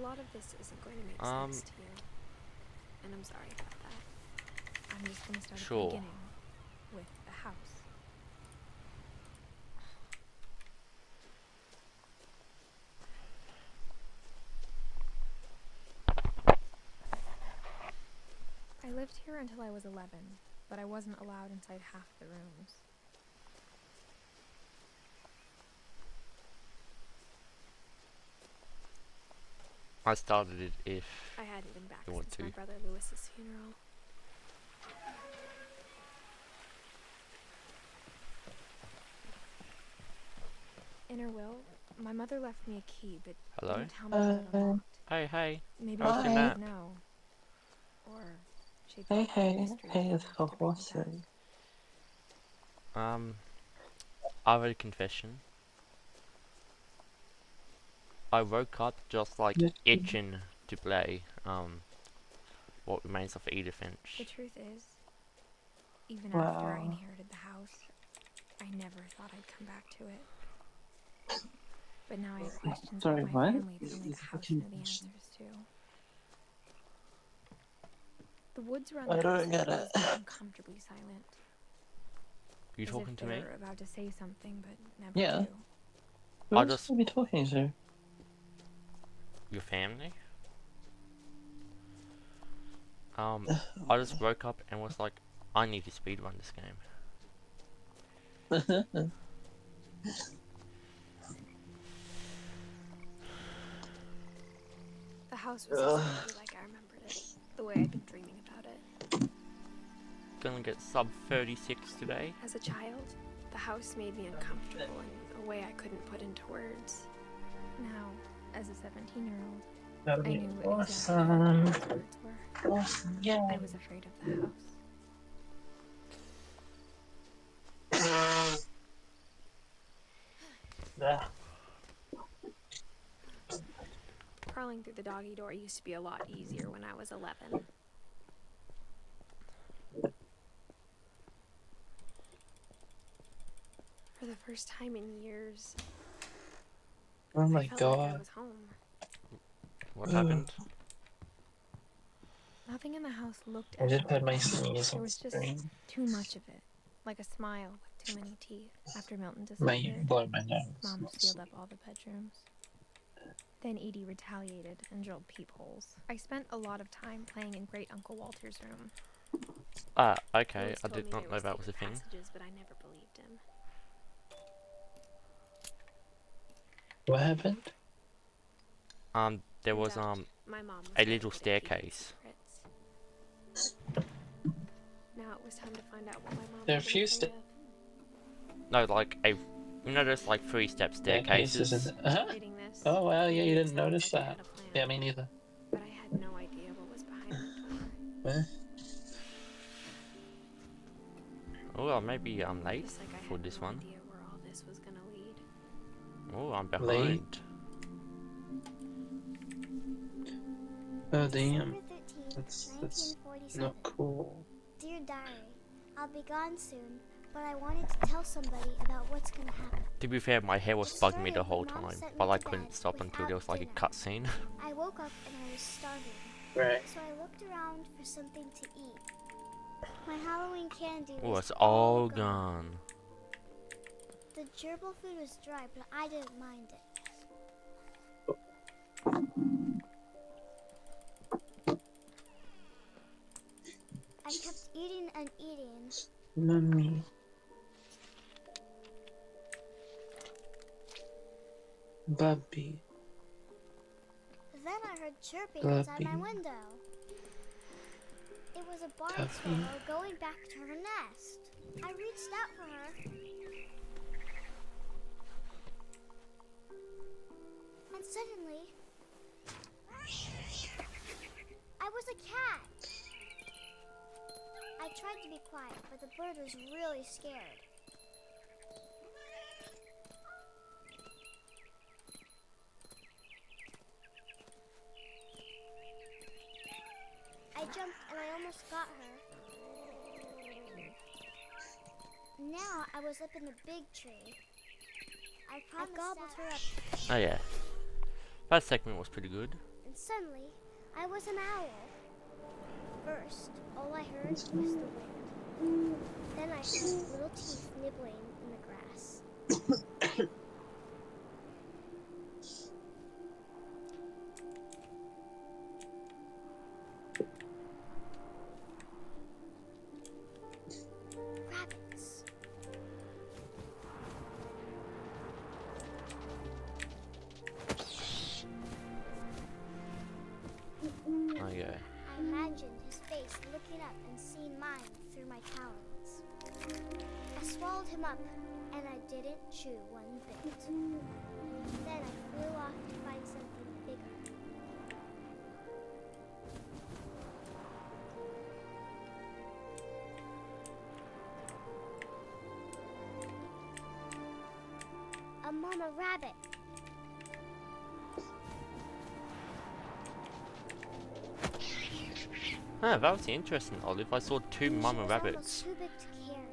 lot of this isn't going to make sense to you. And I'm sorry about that. I'm just going to start at the beginning with the house. I lived here until I was 11, but I wasn't allowed inside half the rooms. I started it if I hadn't been back you want since to. my brother Lewis's funeral. In her will, my mother left me a key, but didn't tell me how to unlock. Hey. Maybe How's she your didn't map? know. Or she Hey, thought hey, mystery hey, was it's enough for to bring me back. horses. I have a confession. I woke up just like itching to play What Remains of Edith Finch. The truth is, even after I inherited the house, I never thought I'd come back to it. But now I have questions Sorry, about my what? family that only the house knew the answers to. The woods around the house always get uncomfortably silent. You talking to me? They're about to say something, but never do. Who else will be talking to? Your family? I just woke up and was like, I need to speedrun this game. The house was exactly like I remembered it, the way I'd been dreaming about it. Gonna get sub 36 today. As a child, the house made me uncomfortable in a way I couldn't put into words. Now, as a 17-year-old, I knew exactly what those words were. Awesome, yeah. I was afraid of the house. Crawling through the doggy door used to be a lot easier when I was 11. For the first time in years, oh my I felt god. like I was home. What happened? Nothing in the house looked I just had my there sneeze on was just screen. too much of it, like a smile with too many teeth. After Milton May disappeared, blow my nose. Mom sealed up all the bedrooms. Then Edie retaliated and drilled peepholes. I spent a lot of time playing in Great Uncle Walter's room. Okay, I did not know that was a thing. But I never believed him. What happened? There was my mom was a little staircase. Now it was time to find out what my mom There are a was few afraid of. No, like you know, there's like 3-step staircases. Reading this, Oh wow, yeah, you didn't sounds notice like I that. had a plan, Yeah, me neither. but I had no idea what was behind the door. Oh, well, maybe I'm late Just like I for had this no one. idea where all this was gonna lead. Oh, I'm behind. Late? Oh damn. That's not cool. Dear Diary, I'll be gone soon, but I wanted to tell somebody about what's gonna happen. To be fair, my hair was bugging me the whole time, but I couldn't stop until there was like a cutscene. I woke up and I was starving. Right. So I looked around for something to eat. My Halloween candy was Oh, it's all gone. The gerbil food was dry, but I didn't mind it. I kept eating and eating. Mummy. Bubby. Then I heard chirping outside my window. It was a barn swallow going back to her nest. I reached out for her. And suddenly, I was a cat. I tried to be quiet, but the bird was really scared. I jumped and I almost got her. Now I was up in the big tree. I gobbled her up. Oh yeah, that segment was pretty good. and suddenly I was an owl. First, all I heard was the wind. Then I heard little teeth nibbling in the grass. Rabbits. Okay. I imagined his face looking up and seeing mine through my talons. I swallowed him up, and I didn't chew one bit. Then I flew off to find something bigger. A mama rabbit. Ah, that was interesting, Olive. I saw two mama She was rabbits. almost too big to carry.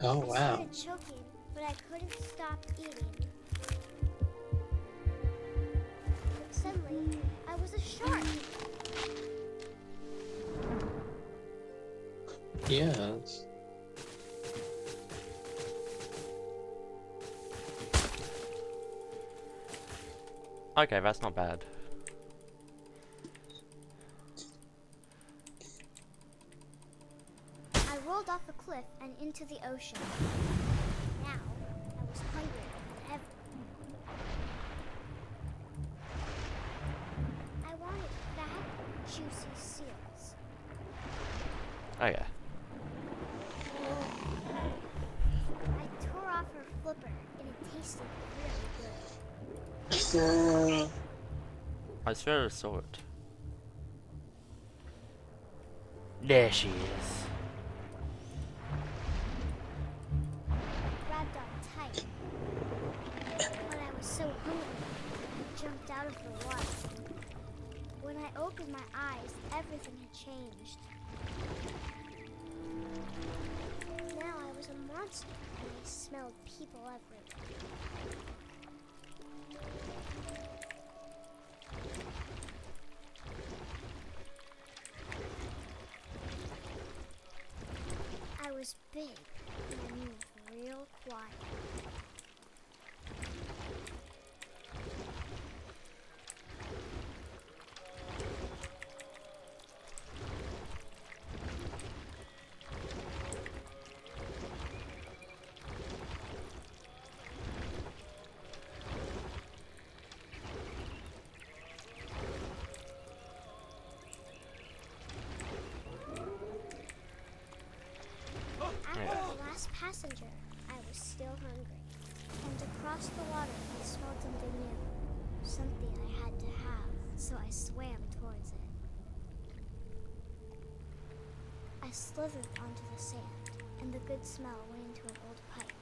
Oh I wow. started choking, but I couldn't stop eating. But suddenly, I was a shark. Yes. Okay, that's not bad. I rolled off a cliff and into the ocean. Now, I was hungrier than ever. I wanted fat, juicy seals. Oh yeah. I tore off her flipper, and it tasted really good. I swear I saw it. There she is. Grabbed on tight. But I was so hungry, I jumped out of the water. When I opened my eyes, everything had changed. Now I was a monster, and I smelled people everywhere. I was big, and I moved real quiet. After the last passenger, I was still hungry. And across the water, I smelled something new. Something I had to have, so I swam towards it. I slithered onto the sand, and the good smell went into an old pipe.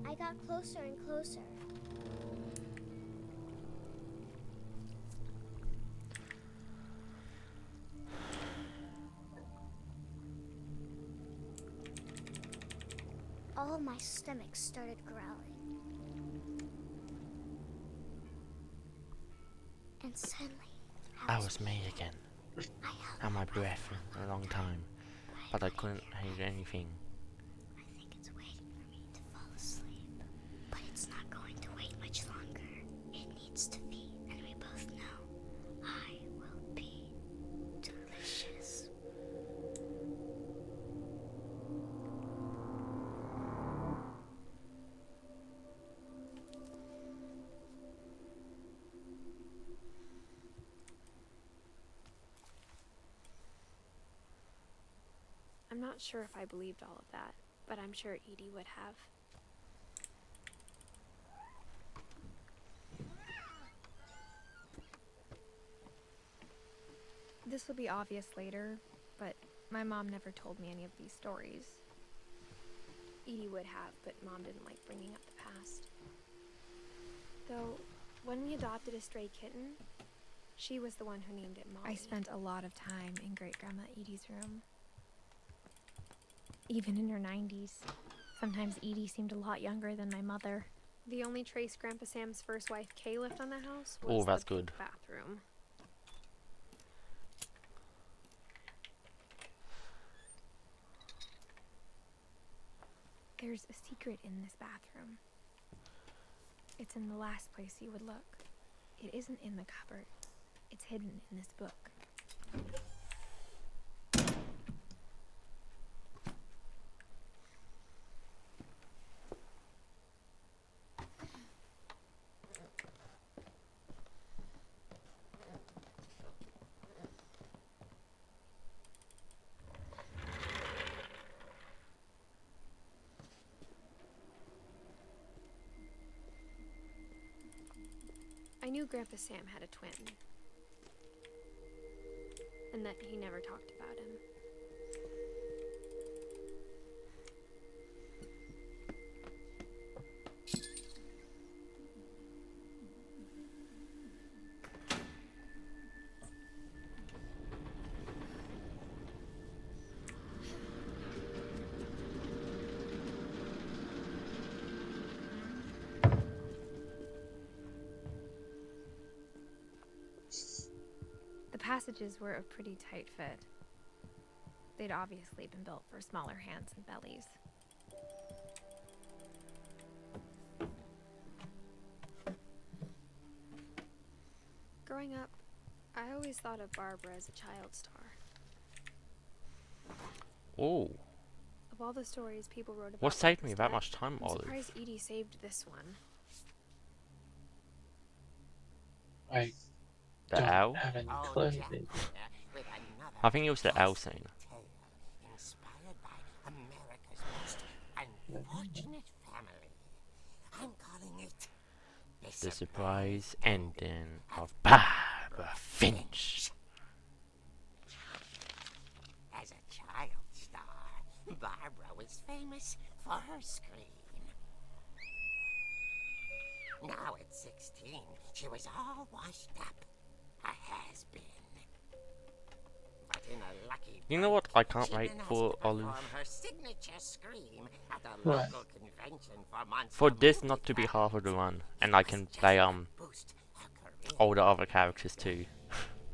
I got closer and closer. All of my stomach started growling. And suddenly, I was me again. I held Had my breath for a long time, but I couldn't hear anything. I think it's waiting for me to fall asleep. But it's not going to wait much longer. It needs to be, and we both know I will be delicious. I'm not sure if I believed all of that, but I'm sure Edie would have. This will be obvious later, but my mom never told me any of these stories. Edie would have, but Mom didn't like bringing up the past. Though, When we adopted a stray kitten, she was the one who named it Molly. I spent a lot of time in Great-Grandma Edie's room. Even in her 90s. Sometimes Edie seemed a lot younger than my mother. The only trace Grandpa Sam's first wife Kay left on the house was that's the good. bathroom. There's a secret in this bathroom. It's in the last place you would look. It isn't in the cupboard. It's hidden in this book. I knew Grandpa Sam had a twin, and that he never talked about him. The passages were a pretty tight fit. They'd obviously been built for smaller hands and bellies. Growing up, I always thought of Barbara as a child star. Oh. Of all the stories people wrote about, What saved me Barbara's that death, much time, I'm Olive? surprised Edie saved this one. I The don't owl? have any clue. I think it was the owl scene. Inspired by America's most unfortunate family. I'm calling it The surprise ending of Barbara Finch. As a child star, Barbara was famous for her scream. Now at 16, she was all washed up. A has-been. But in a lucky You know what I can't she'd wait been asked for, to perform Olive? her signature scream at a What? local convention for months. For this not to be half of the run, and I can play Boost her career. all the other characters too.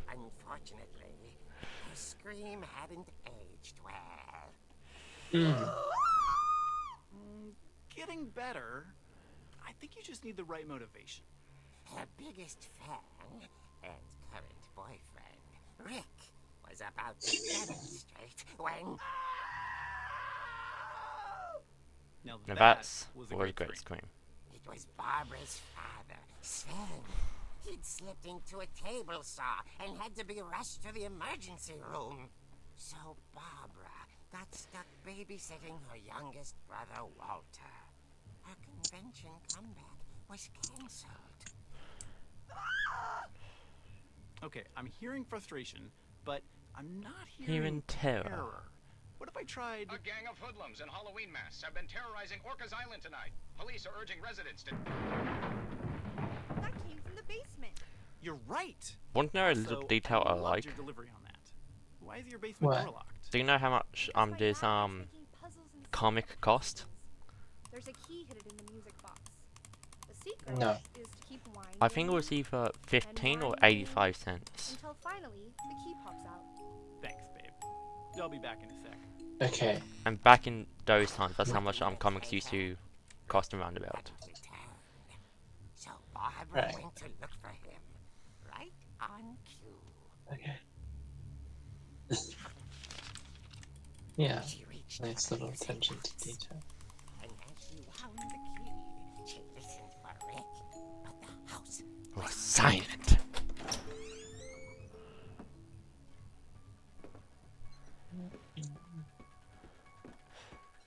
Unfortunately, her scream hadn't aged well. Getting better. I think you just need the right motivation. Her biggest fan and current boyfriend, Rick, was about to demonstrate when... Now Now that that's was a a great great scream. It was Barbara's father, Sven. He'd slipped into a table saw and had to be rushed to the emergency room. So Barbara got stuck babysitting her youngest brother, Walter. Her convention comeback was cancelled. Okay, I'm hearing frustration, but I'm not Hearing hearing terror. What if I tried... A gang of hoodlums in Halloween masks have been terrorizing Orcas Island tonight. Police are urging residents to... That came from the basement. You're right! Want to know a little Also, detail I loved like? your delivery on that. Why is your basement What? door locked? Do you know how much My this dad was making puzzles and comic secret cost? puzzles. There's a key hidden in the music box. The secret No. is to keep winding I think it was either 15 or 85 cents. until finally the key pops out. Thanks, babe. I'll be back in a sec. Okay. And back in those times, that's how much comics used to cost around about. Returned. So Barbara Right. went to look for him, right on cue. Okay. Yeah. She reached Nice for the little music attention box, to detail. and as she wound the key, she listened for Rick, but the house Was silent.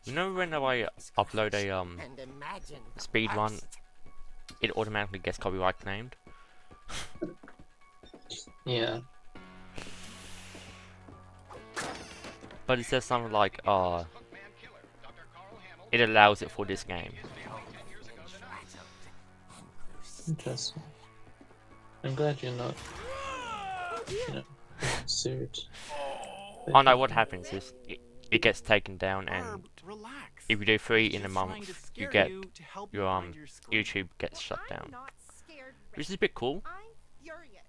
You know when I upload a and imagined the speed run, worst. it automatically gets copyright claimed. Yeah. But it says something like, Hookman killer, Dr. Carl Hamill, it allows it for this game. his family 10 years ago tonight. Rattled and loose. Interesting. I'm glad you're not, sued. Oh no, what happens is it gets taken down, and Barb, relax. if you do 3 in a Just trying to month, you scare get you to help you your find your script. YouTube gets shut I'm down, not scared, which is a Rick. bit cool. I'm furious.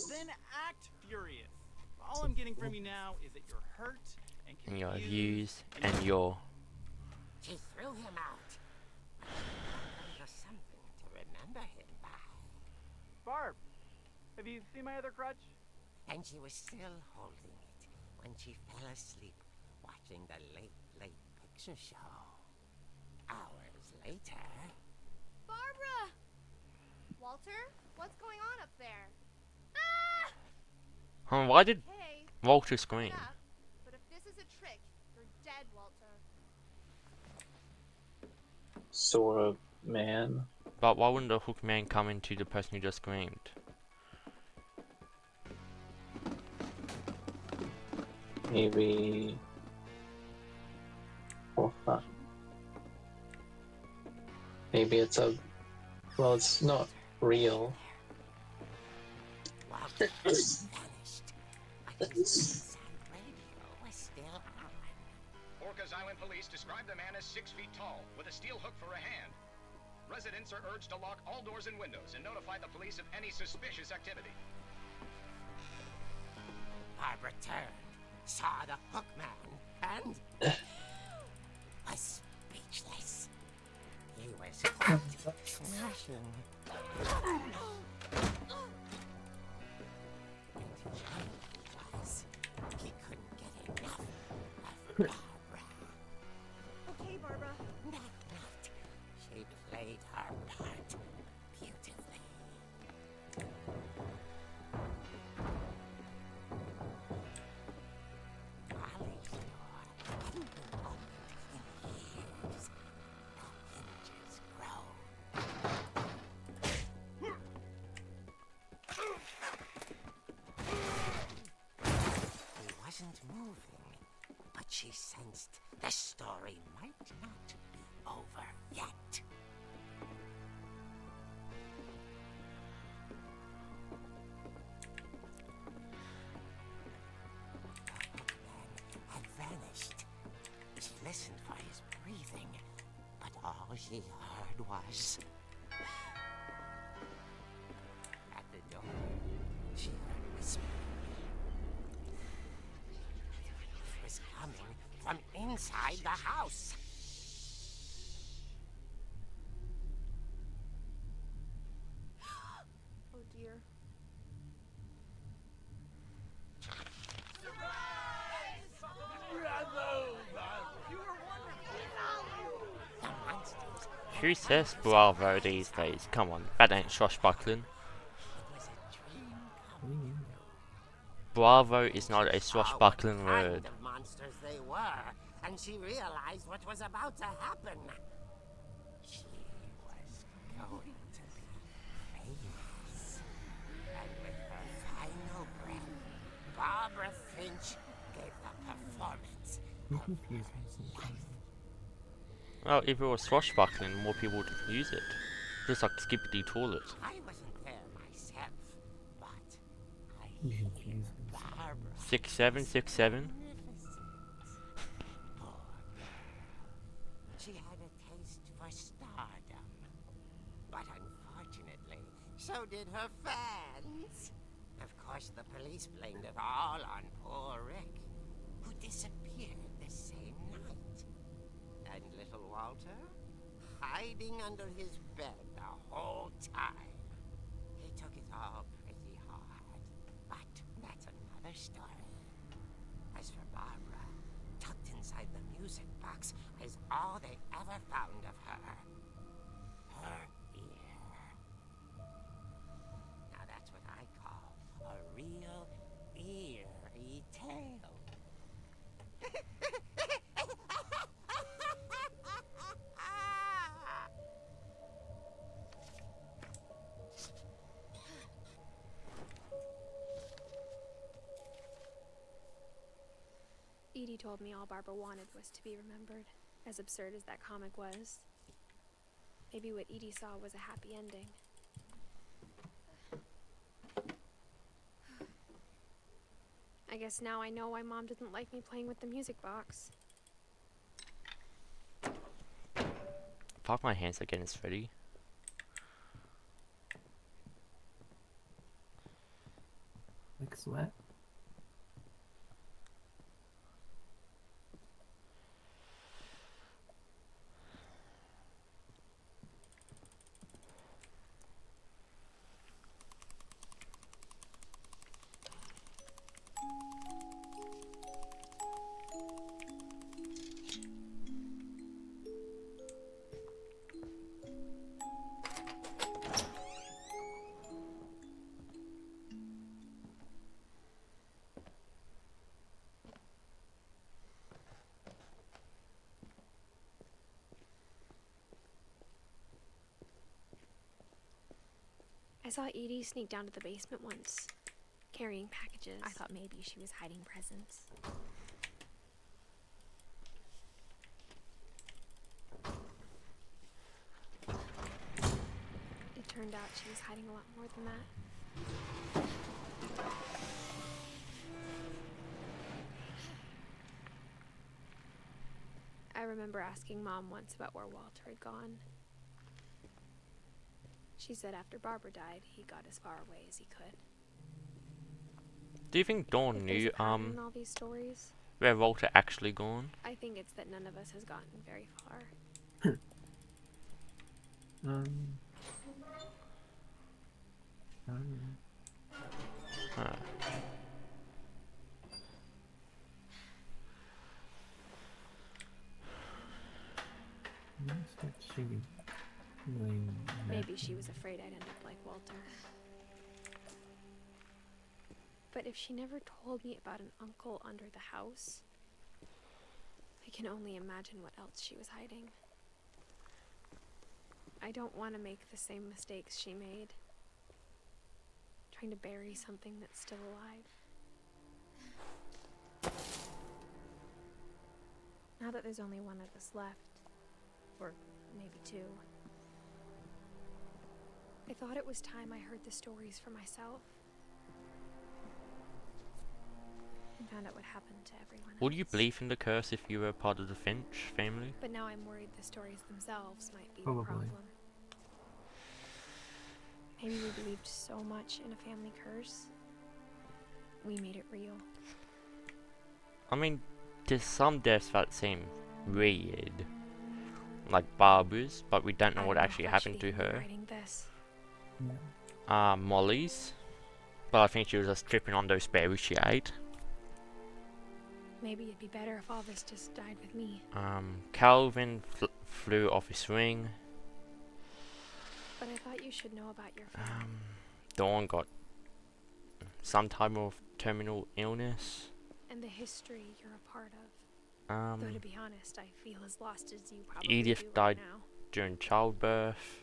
Then act furious. All I'm getting from you now is that you're hurt and And your confused views and your She threw him out. Just something to remember him by. Barb, have you seen my other crutch? And she was still holding it when she fell asleep watching the late picture show. Hours later... Barbara! Walter, what's going on up there? Ah! why did Hey, Walter scream? enough, but if this is a trick, you're dead, Walter. Sora man. But why wouldn't the hook man come into the person who just screamed? Maybe for fun. Maybe it's a... Well, it's not real. Walter vanished, but his sad radio was still on. Orcas Island police describe the man as 6 feet tall, with a steel hook for a hand. Residents are urged to lock all doors and windows and notify the police of any suspicious activity. Barbara turned, saw the hook man, and was speechless. He was quite smashing. And he couldn't get enough of Barbara. Okay, Barbara. Not. She played her part beautifully. Molly's door hadn't been opened in years. The hinges groaned. He wasn't moving, but she sensed the story might not be over yet. The hook man had vanished. She listened for his breathing, but all she heard was... At the door, she heard whispering. It was coming from inside the house. Oh dear. The monsters. Who says bravo these days? Come on, that ain't swashbuckling. It was a dream come Bravo is not a saw what swashbuckling kind word. of monsters they were, and she realized what was about to happen. She was going to be famous. And with her final breath, Barbara Finch gave the performance of her life. Well, if it was swashbuckling, more people would use it. Just like Skippity Toilet. I wasn't there myself, but I hear Barbara 6767. magnificent. Poor girl. She had a taste for stardom. But unfortunately, so did her fans. Of course, the police blamed it all on poor Rick, who disappeared the same night. And little Walter, hiding under his bed the whole time. He took it all pretty hard, but that's another story. As for Barbara, tucked inside the music box is all they ever found of her. Her ear. Now that's what I call a real eerie tale. Edie told me all Barbara wanted was to be remembered, as absurd as that comic was. Maybe what Edie saw was a happy ending. I guess now I know why Mom didn't like me playing with the music box. Fuck, my hands are getting sweaty. Like sweat? I saw Edie sneak down to the basement once, carrying packages. I thought maybe she was hiding presents. It turned out she was hiding a lot more than that. I remember asking Mom once about where Walter had gone. She said after Barbara died, he got as far away as he could. Do you think Dawn If knew there's a pattern in all these stories, where Walter actually gone? I think it's that none of us has gotten very far. Maybe she was afraid I'd end up like Walter. But if she never told me about an uncle under the house, I can only imagine what else she was hiding. I don't want to make the same mistakes she made, trying to bury something that's still alive. Now that there's only one of us left, or maybe two, I thought it was time I heard the stories for myself and found out what happened to everyone else. Would you believe in the curse if you were part of the Finch family? But now I'm worried the stories themselves might be the Probably. problem. Maybe we believed so much in a family curse, we made it real. I mean, there's some deaths that seem weird, like Barbara's, but we don't know what actually happened to her. Molly's, but I think she was just tripping on those berries she ate. Maybe it'd be better if all this just died with me. Calvin flew off his ring. But I thought you should know about your family. Dawn got some type of terminal illness. And the history you're a part of. Though to be honest, I feel as lost as you probably Edith do died right now. during childbirth.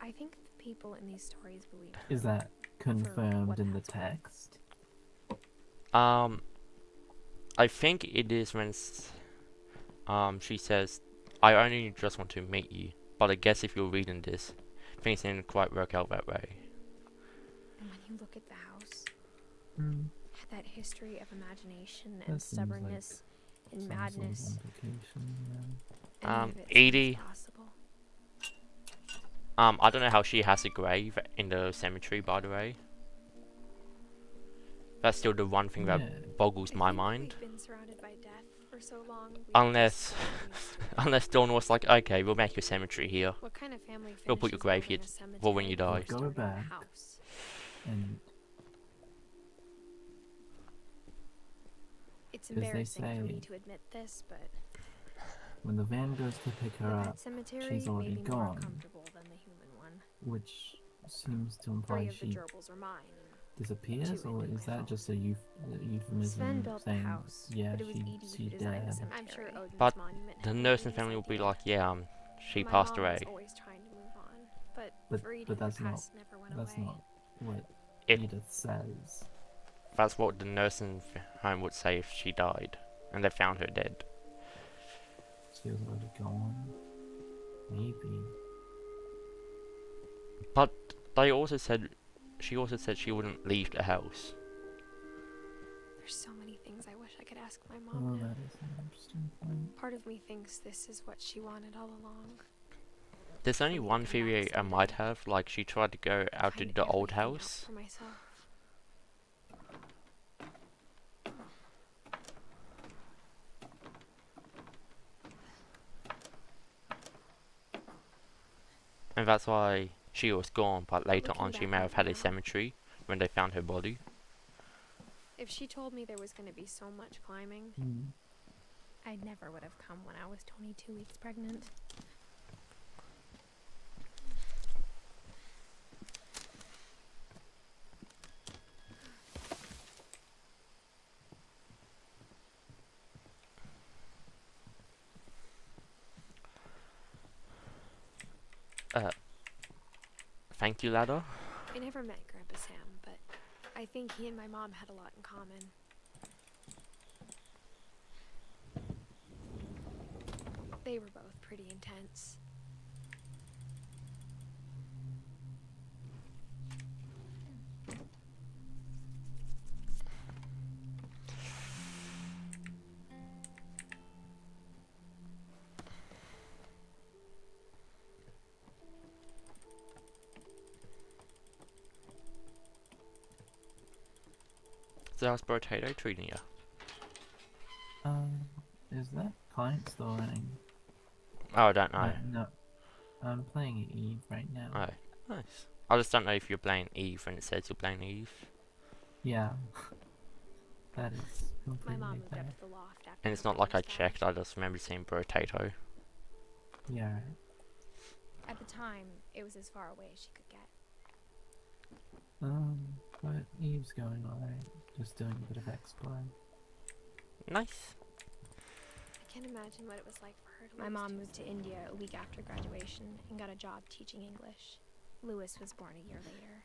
I think the people in these stories believe. Is that confirmed in the text? I think it is when she says, "I only just want to meet you." But I guess if you're reading this, things didn't quite work out that way. And when you look at the house, that history of imagination and That seems stubbornness and Some madness. sort of implication, yeah. Any of it Edie. seems possible. I don't know how she has a grave in the cemetery, by the way. That's still the one thing that boggles my mind. We've been surrounded by death for so long. Unless Dawn was like, okay, we'll make your cemetery here. What kind of family We'll put your grave here for when you die. Go back and It's 'cause they embarrassing for me say- to admit this, but when the van goes to pick her the up, pet cemetery she's already may be more gone, comfortable than the human one. which seems to 3 imply of the she gerbils are mine. disappears, two or into is my that just a euphemism Sven built the saying, house, yeah, but it was Edie who she designed the dead? cemetery. I'm sure Odin's But monument the had nursing Odin's family will be idea. like, yeah, she My passed mom away. was always trying to move on, but for Edie, But that's the not past never went that's away. not what It- Edith says. That's what the nursing home would say if she died, and they found her dead. She was already gone. Maybe. But they also said, she also said she wouldn't leave the house. There's so many things I wish I could ask my Oh, mom now. that is an interesting point. Part of me thinks this is what she wanted all along. There's only For me to one come back theory I someday. might have, like she tried to go out to Find the old everything out house. for myself. And that's why she was gone, but later Looking on she back may on have it had a now. cemetery when they found her body. If she told me there was going to be so much climbing, I never would have come when I was 22 weeks pregnant. Thank you, ladder. I never met Grandpa Sam, but I think he and my mom had a lot in common. They were both pretty intense. So how's Potato treating you? Is that client still running? Oh, I don't know. No, I'm playing Eve right now. Oh, nice. I just don't know if you're playing Eve when it says you're playing Eve. Yeah. That is My completely mom moved fair. up to the loft after And it's my not like I brother's death. checked, I just remember seeing Potato. Yeah. At the time, it was as far away as she could get. But Eve's going alright. Just doing a bit of exploring. Nice. I can't imagine what it was like for her to My mom moved to India a week after graduation and got a job teaching English. Lewis was born a year later.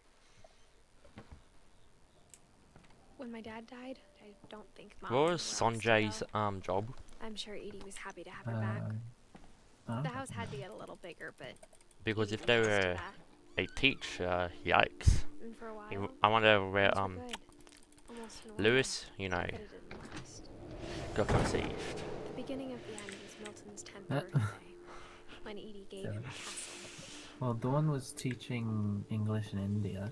When my dad died, I don't think Mom What knew was where else to Sanjay's go. job? I'm sure Edie was happy to have her back. The house had to get a little bigger, but Because Edie if they was used to were that. a teacher, yikes. And for a while, I wonder where things were good. Almost normal, Lewis, you know, but it didn't last. got conceived. The beginning of the end was Milton's 10th birthday, when Edie gave him a castle. Well, Dawn was teaching English in India.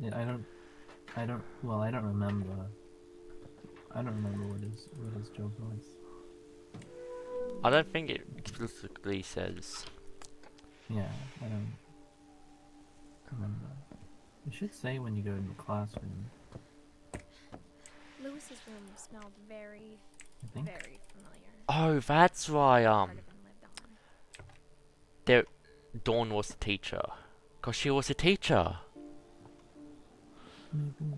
Yeah, I don't remember. I don't remember what his job was. I don't think it explicitly says. Yeah, I don't remember. It should say when you go in the classroom. Lewis's room smelled very, I think. very familiar. Oh, that's why, Part of him lived on. there, Dawn was the teacher. Cause she was a teacher. Maybe.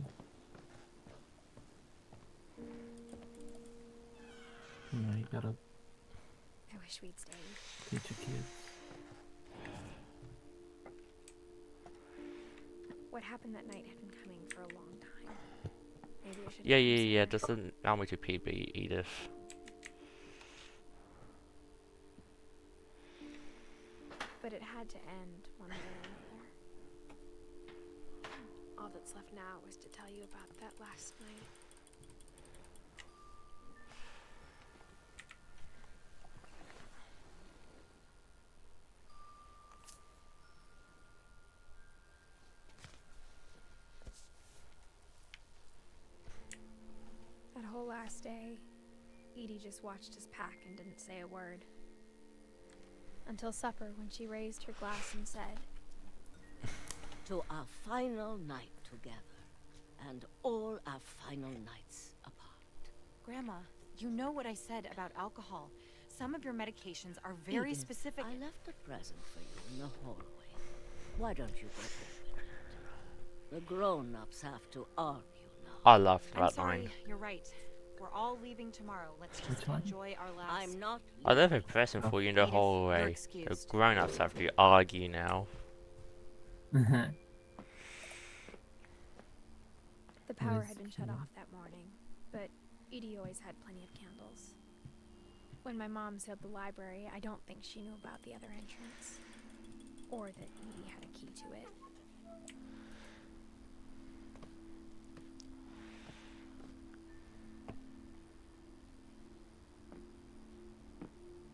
You know, you gotta I wish we'd stayed. teach your kids. What happened that night had been coming for a long time. Maybe I should Yeah. Just allow me to PB, Edith. But it had to end one way or another. All that's left now was to tell you about that last night. That whole last day, Edie just watched us pack and didn't say a word. Until supper, when she raised her glass and said, "To our final night together, and all our final nights apart." Grandma, you know what I said about alcohol. Some of your medications are very Edith, specific. I left a present for you in the hallway. Why don't you go open it? The grown-ups have to argue now. I love I'm that sorry, line. you're right. We're all leaving tomorrow. Let's just Which one? enjoy our last. I'm not. I love a present for you in the Edith, you're hallway. The excused. grown-ups have to argue now. the power is had been shut cute. off that morning, but Edie always had plenty of candles. When my mom sealed the library, I don't think she knew about the other entrance. Or that Edie had a key to it.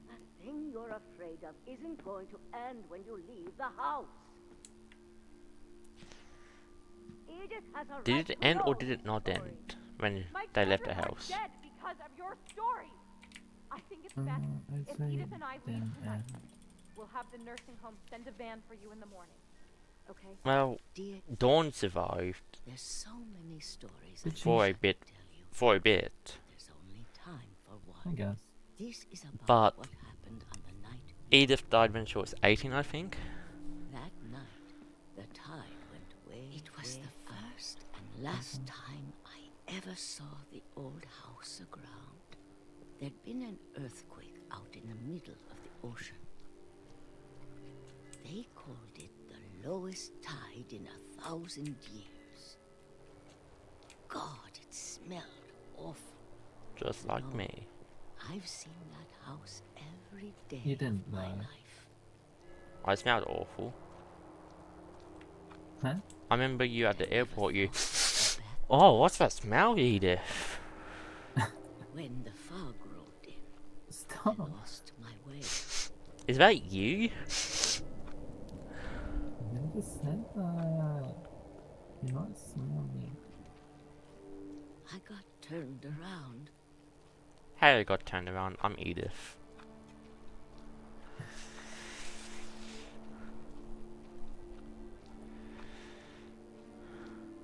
That thing you're afraid of isn't going to end when you leave the house. Edith has a Did right it to end know or did it these not stories. end when My they left the children are house? dead because of your story. I think it's best I'd if say Edith and I leave then tonight. end. We'll have the nursing home send a van for you in the morning. Okay? Well, Dear, Dawn survived there's so many stories Did I she? for a wish I bit. could tell you. For a bit. There's only time for I one. guess. This is about But what happened on the night. Edith died when she was 18, I think. That night, the tide went way. It was the first and last time I ever saw the old house aground. There'd been an earthquake out in the middle of the ocean. They called it the lowest tide in 1,000 years. God, it smelled awful. Just like me. I've seen that house every day You didn't, of my though. life. I smelled awful. Huh? I remember you at the airport, you... Thought of that Oh, what's that smell, Edith? when the fog rolled in, Stop. I lost my way. Is that you? You never said that. You're not smelling. I got turned around. Hey, I got turned around. I'm Edith.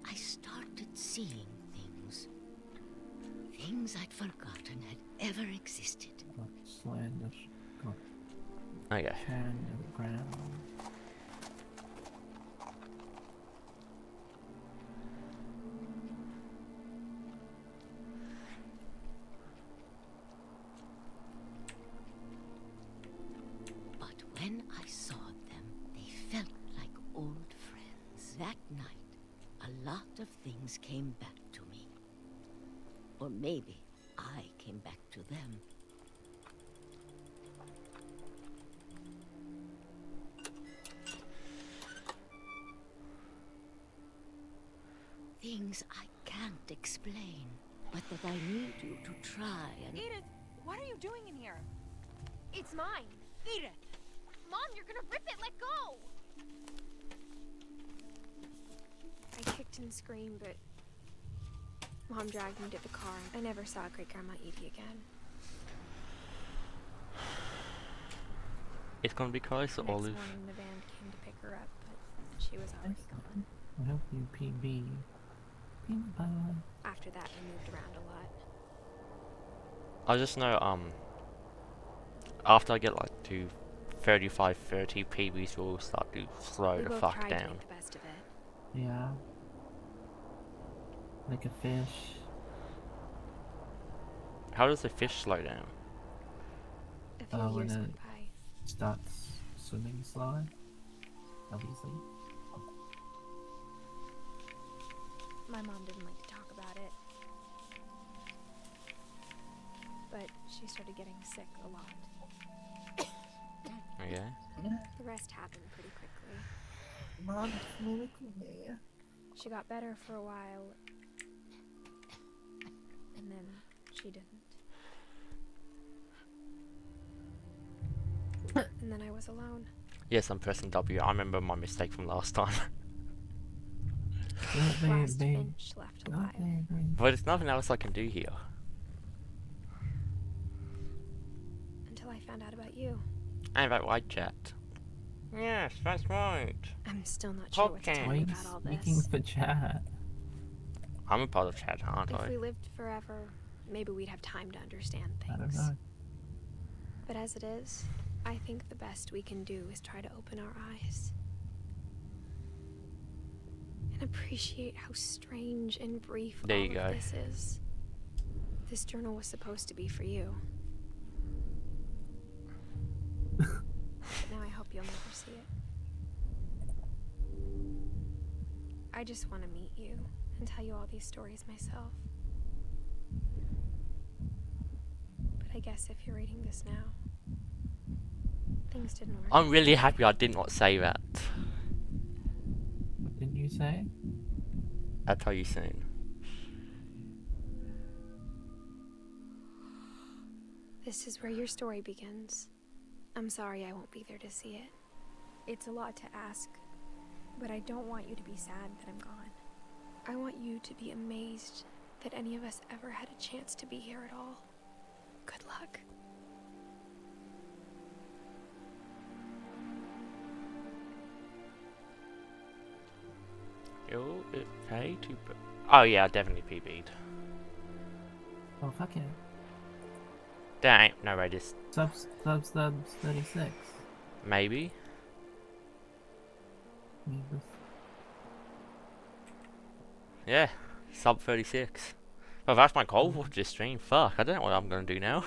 I started seeing things. Things I'd forgotten had ever existed. Got slander. Got Okay. hand in the ground. But when I saw them, they felt like old friends. That night, a lot of things came back to me. Or maybe I came back to them. Things I can't explain, but that I need you to try and... Edith, what are you doing in here? It's mine. Edith! Mom, you're gonna rip it. Let go. I kicked and screamed, but Mom dragged me to the car. I never saw Great Grandma Edie again. It's gonna be close, Next Olive. morning, the van came to pick her up, but she was already gone. I'll help you, PB. Peanut butter. After that, we moved around a lot. I just know, after I get like to 35, 30, PBs will start to slow We the both fuck tried to down. make the best of it. Yeah. Like a fish. How does the fish slow down? A few When years it went by. starts swimming slow. Obviously. My mom didn't like to talk about it. But she started getting sick a lot. Okay. The rest happened pretty quickly. Mom, She got better for a while. And then she didn't. And then I was alone. Yes, I'm pressing W. I remember my mistake from last time. Last Finch left alive. But there's nothing else I can do here. Until I found out about you. And that white chat. Yes, that's right. I'm still not sure what to tell you about all speaking this. for chat. I'm a part of chat, aren't If I? we lived forever, maybe we'd have time to understand I don't things. know. But as it is, I think the best we can do is try to open our eyes. And appreciate how strange and brief There all you of go. this is. This journal was supposed to be for you. But now I hope you'll never see it. I just want to meet you and tell you all these stories myself. But I guess if you're reading this now, things didn't work. I'm really happy I did not say that. What didn't you say? I'll tell you soon. This is where your story begins. I'm sorry I won't be there to see it. It's a lot to ask, but I don't want you to be sad that I'm gone. I want you to be amazed that any of us ever had a chance to be here at all. Good luck. You'll pay to... Oh yeah, I definitely PB'd. Oh, fuck yeah. There ain't no radius. Subs 36. Maybe. Yeah, sub 36. Well, that's my goal for this stream. Fuck, I don't know what I'm gonna do now.